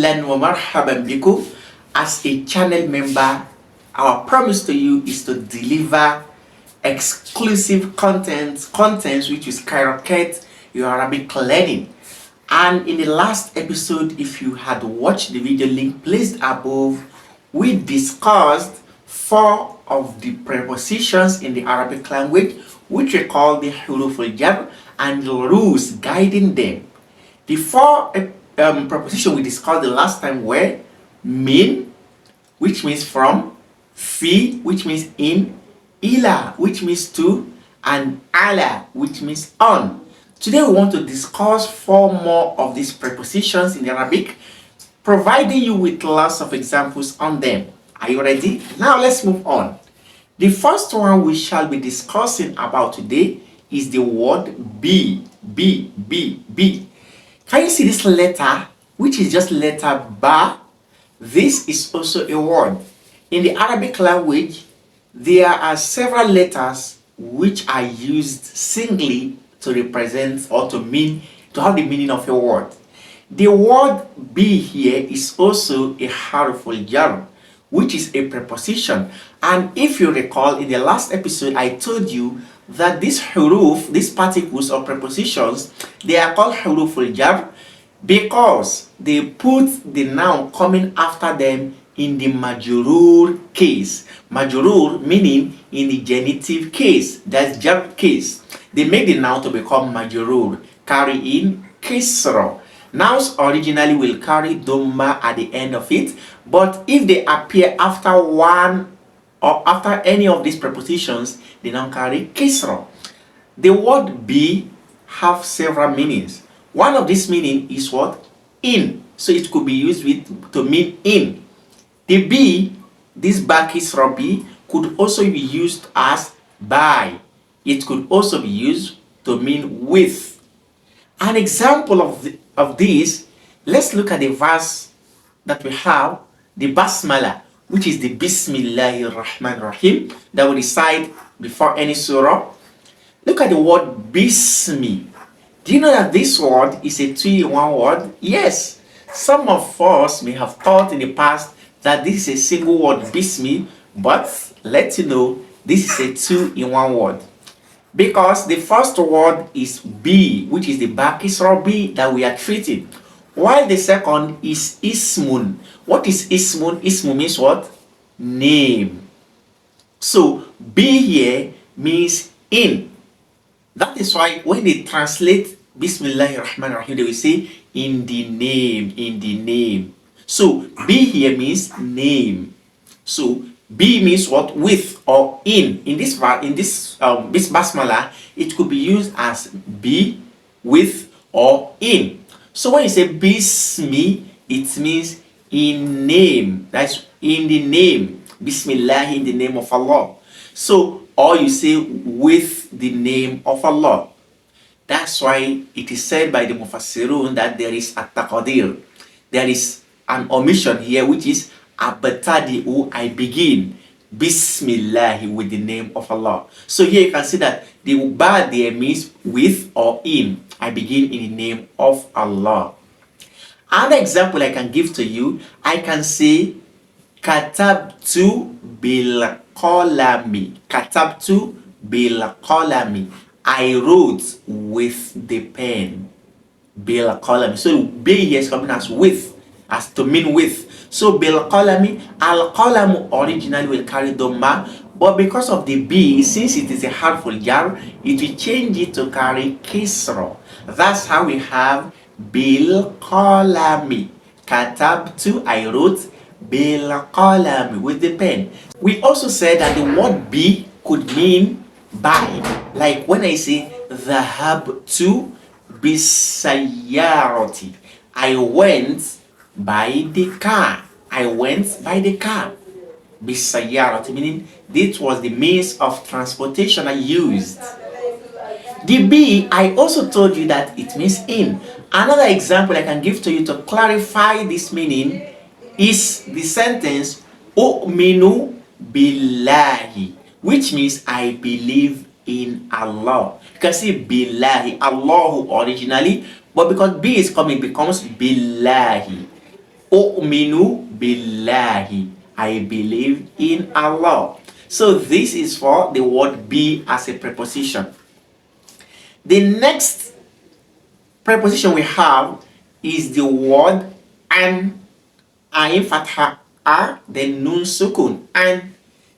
Ahlan wa marhaban bikum. As a channel member, our promise to you is to deliver exclusive contents which will skyrocket your Arabic learning. And in the last episode, if you had watched the video link placed above, we discussed 4 of the prepositions in the Arabic language, which we call the huruf al-jar, and the rules guiding them. The 4 prepositions we discussed the last time were min, which means from, fi, which means in, ila, which means to, and ala, which means on. Today we want to discuss 4 more of these prepositions in Arabic, providing you with lots of examples on them. Are you ready? Now let's move on. The first one we shall be discussing about today is the word be. Can you see this letter, which is just letter ba? This is also a word. In the Arabic language, there are several letters which are used singly to represent or to have the meaning of a word. The word be here is also a harf al-jar, which is a preposition. And if you recall, in the last episode, I told you that these huruf, these particles or prepositions, they are called huruf al-jar because they put the noun coming after them in the majrur case. Majrur meaning in the genitive case, that's jar case. They make the noun to become majrur, carry in kisra. Nouns originally will carry dhamma at the end of it, but if they appear after one or after any of these prepositions, they now carry kisra. The word be have several meanings. One of these meaning is what? In. So it could be used to mean in. The be, this ba kisra be, could also be used as by. It could also be used to mean with. An example of this, let's look at the verse that we have, the basmala, which is the Bismillahir Rahmanir Rahim that we recite before any surah. Look at the word bismi. Do you know that this word is a 2-in-1 word? Yes. Some of us may have thought in the past that this is a single word bismi, but let you know this is a 2-in-1 word. Because the first word is be, which is the ba kisra be that we are treating, while the second is ismun. What is ismun? Ismun means what? Name. So be here means in. That is why when they translate Bismillahir Rahmanir Rahim, they will say in the name. So be here means name. So be means what? With or in. In this basmala, it could be used as be, with, or in. So when you say bismi, it means in name. That's in the name. Bismillah, in the name of Allah. So, or you say with the name of Allah. That's why it is said by the Mufassirun that there is a taqadir. There is an omission here, which is abtadi'u, I begin. Bismillah, with the name of Allah. So here you can see that the ba there means with or in. I begin in the name of Allah. Another example I can give to you, I can say katabtu bil qalami. Katabtu bil qalami. I wrote with the pen. Bil qalami. So be here is coming as with, as to mean with. So bil qalami, al qalamu originally will carry dhamma, but because of the be, since it is a harful jar, it will change it to carry kisra. That's how we have bil qalami. Katabtu, I wrote, bil qalami, with the pen. We also said that the word be could mean by. Like when I say dhahabtu bisayyarati, I went by the car. I went by the car. Bisayyarati, meaning this was the means of transportation I used. The be, I also told you that it means in. Another example I can give to you to clarify this meaning is the sentence U'minu billahi, which means I believe in Allah. You can see billahi, Allahu originally, but because B is coming, it becomes billahi. U'minu billahi. I believe in Allah. So this is for the word be as a preposition. The next preposition we have is the word an. Ain fatha a, then nun sukun. And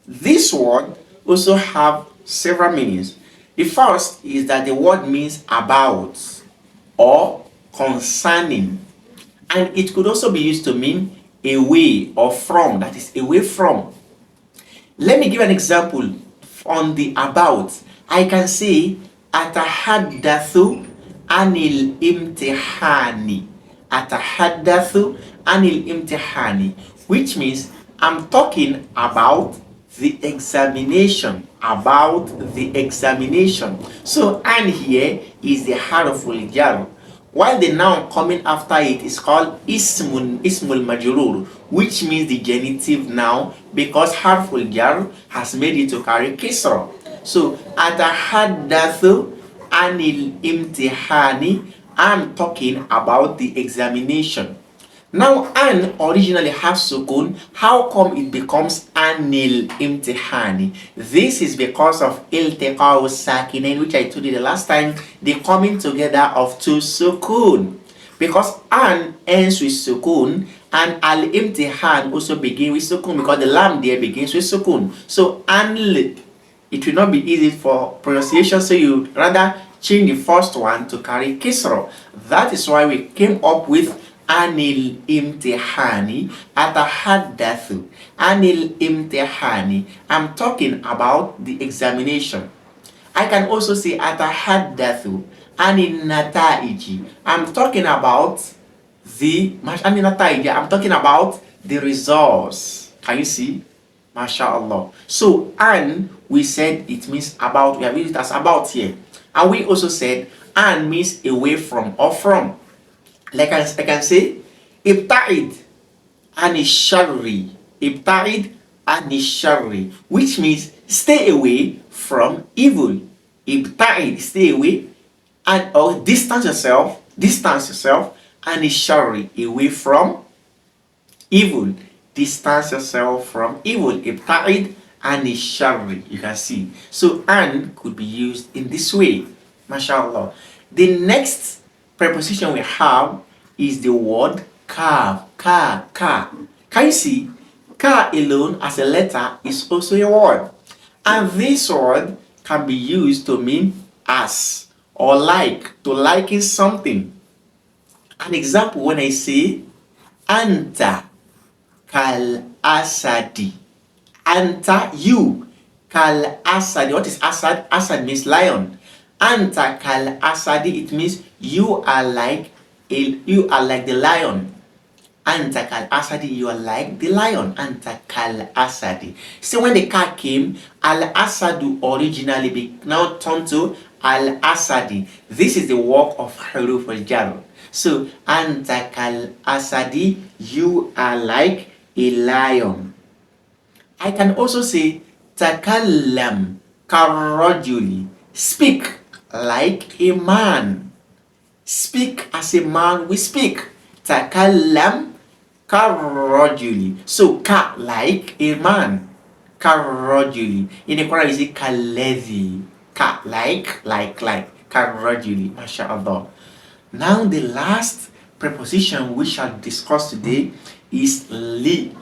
this word also have several meanings. The first is that the word means about or concerning, and it could also be used to mean away or from, that is away from. Let me give an example on the about. I can say atahaddathu anil imtihani. Atahaddathu anil imtihani, which means I'm talking about the examination. About the examination. So an here is the harful jar, while the noun coming after it is called ismul majrur, which means the genitive noun, because harful jar has made it to carry kisra. So atahaddathu anil imtihani, I'm talking about the examination. Now an originally has sukun. How come it becomes anil imtihani? This is because of iltiqa'u sakinain, which I told you the last time, the coming together of two sukun. Because an ends with sukun and al imtihan also begins with sukun, because the lam there begins with sukun. So anil, it will not be easy for pronunciation, so you rather change the first one to carry kisra. That is why we came up with anil imtihani. Atahaddathu anil imtihani, I'm talking about the examination. I can also say atahaddathu anil nataiji, I'm talking about the anil nataiji, I'm talking about the results. Can you see? MashaAllah. So an, we said it means about, we have used it as about here. And we also said an means away from or from. Like I can say, ibta'id anisharri. Ibta'id anisharri, which means stay away from evil. Ibta'id, stay away, and or distance yourself, anisharri, away from evil. Distance yourself from evil. Ibta'id anisharri. You can see. So an could be used in this way. MashaAllah. The next preposition we have is the word ka. Can you see? Ka alone as a letter is also a word. And this word can be used to mean as or like, to liken something. An example, when I say anta kal asadi. Anta, you. Kal asadi. What is asad? Asad means lion. Anta kal asadi, it means you are like the lion. Anta kal asadi, you are like the lion. Anta kal asadi. So when the car came, al asadu originally be now turned to al asadi. This is the work of huruf al jar. So anta kal asadi, you are like a lion. I can also say takallam karrajuli, speak like a man. Speak as a man we speak. Takallam karrajuli. So ka, like a man. Karrajuli. In the Quran you say kalladhi. Ka, like. Karrajuli. MashaAllah. Now the last preposition we shall discuss today is li.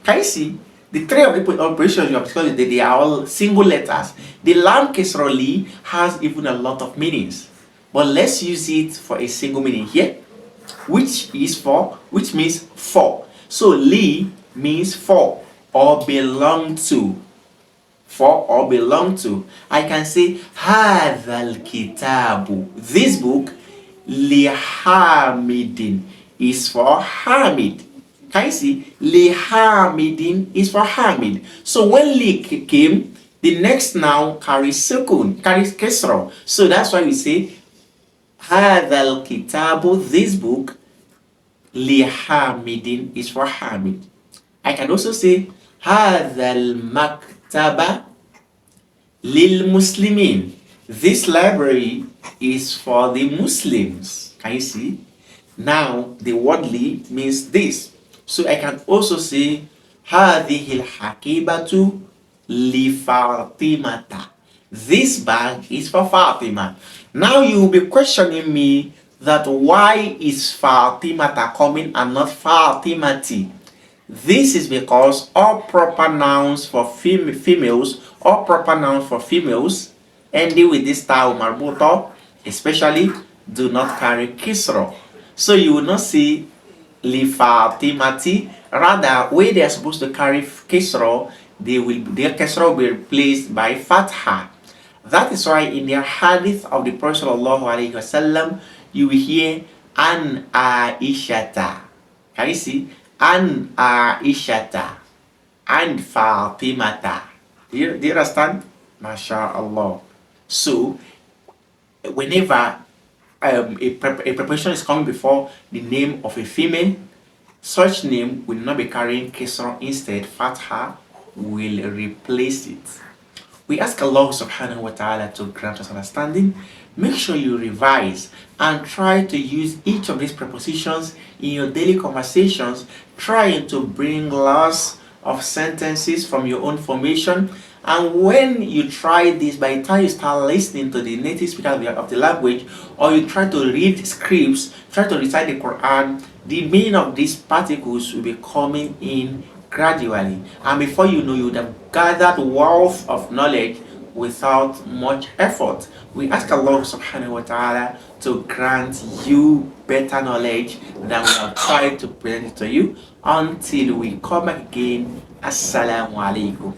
Can you see? The three of the operations you have discussed today, they are all single letters. The lam kesra li has even a lot of meanings. But let's use it for a single meaning here, which means for. So li means for or belong to. For or belong to. I can say hadhal kitabu. This book li hamidin is for Hamid. Can you see? Li hamidin is for Hamid. So when li came, the next noun carries sukun, carries kesra. So that's why we say hadhal kitabu, this book, li hamidin is for Hamid. I can also say hadhal maktaba lil muslimin. This library is for the Muslims. Can you see? Now, the word li means this. So I can also say هذه الحقيبة لفاطمة. This bag is for Fatima. Now you will be questioning me that why is Fatimata coming and not Fatimati? This is because all proper nouns for females, ending with this style marbuta, especially, do not carry kisra. So you will not see li fatimati. Rather, where they are supposed to carry kisra, their kisra will be replaced by fatha. That is why in the hadith of the Prophet sallallahu alaihi wasallam, you will hear an aishata. Can you see? An aishata and fatimata. Do you understand? MashaAllah. So, whenever a preposition is coming before the name of a female, such name will not be carrying Kisra. Instead, Fatha will replace it. We ask Allah subhanahu wa ta'ala to grant us understanding. Make sure you revise and try to use each of these prepositions in your daily conversations, trying to bring lots of sentences from your own formation. And when you try this, by the time you start listening to the native speaker of the language, or you try to read scripts, try to recite the Quran, the meaning of these particles will be coming in gradually. And before you know, you would have gathered wealth of knowledge without much effort. We ask Allah subhanahu wa ta'ala to grant you better knowledge than we have tried to present it to you. Until we come back again, Assalamu alaikum.